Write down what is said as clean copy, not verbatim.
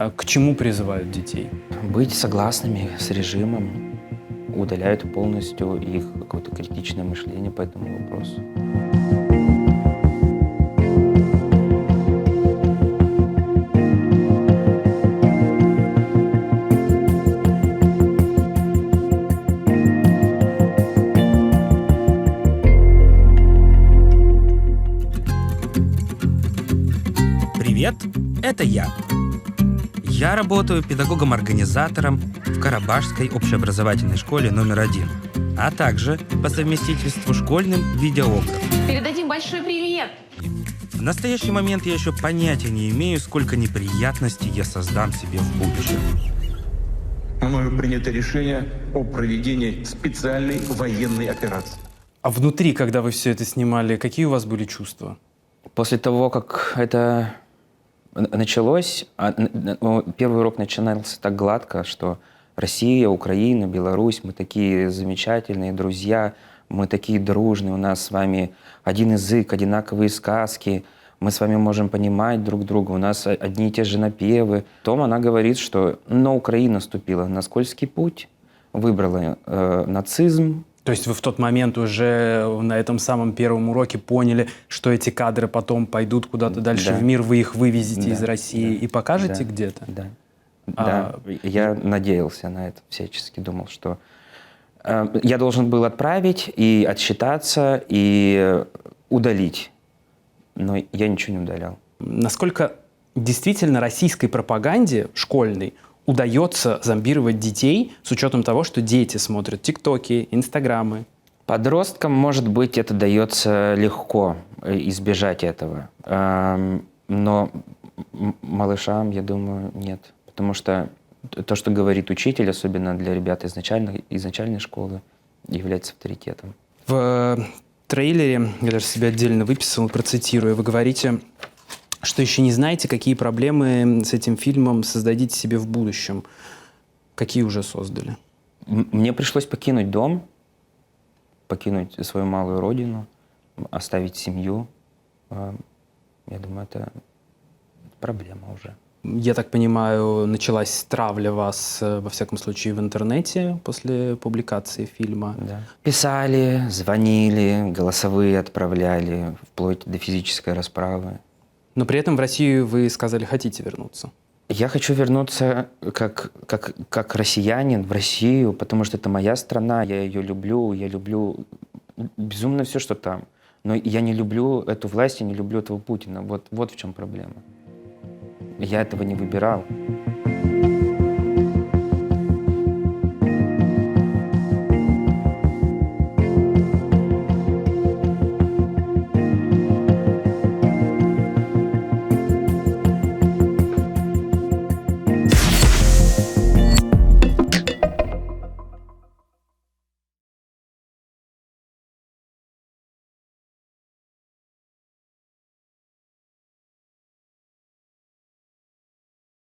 А к чему призывают детей? Быть согласными с режимом, удаляют полностью их какое-то критичное мышление по этому вопросу. Привет, это я. Я работаю педагогом-организатором в Карабашской общеобразовательной школе номер 1, а также по совместительству школьным видеографом. Передадим большой привет! В настоящий момент я еще понятия не имею, сколько неприятностей я создам себе в будущем. Мною принято решение о проведении специальной военной операции. А внутри, когда вы все это снимали, какие у вас были чувства? После того, как это началось, первый урок начинался так гладко, что Россия, Украина, Беларусь, мы такие замечательные друзья, мы такие дружные, у нас с вами один язык, одинаковые сказки, мы с вами можем понимать друг друга, у нас одни и те же напевы. Потом она говорит, что Украина ступила на скользкий путь, выбрала нацизм. То есть вы в тот момент уже на этом самом первом уроке поняли, что эти кадры потом пойдут куда-то дальше в мир, вы их вывезете из России и покажете где-то? Да, я надеялся на это всячески, думал, что я должен был отправить и отсчитаться, и удалить, но я ничего не удалял. Насколько действительно российской пропаганде школьной удается зомбировать детей с учетом того, что дети смотрят тиктоки, инстаграмы? Подросткам, может быть, это дается легко избежать этого, но малышам, я думаю, нет. Потому что то, что говорит учитель, особенно для ребят из начальной школы, является авторитетом. В трейлере, я даже себе отдельно выписал, процитирую, вы говорите, что еще не знаете, какие проблемы с этим фильмом создадите себе в будущем. Какие уже создали? Мне пришлось покинуть дом, покинуть свою малую родину, оставить семью. Я думаю, это проблема уже. Я так понимаю, началась травля вас, во всяком случае, в интернете после публикации фильма. Да. Писали, звонили, голосовые отправляли, вплоть до физической расправы. Но при этом в Россию вы сказали, хотите вернуться. Я хочу вернуться как россиянин в Россию, потому что это моя страна, я ее люблю, я люблю безумно все, что там. Но я не люблю эту власть, я не люблю этого Путина. Вот в чем проблема. Я этого не выбирал.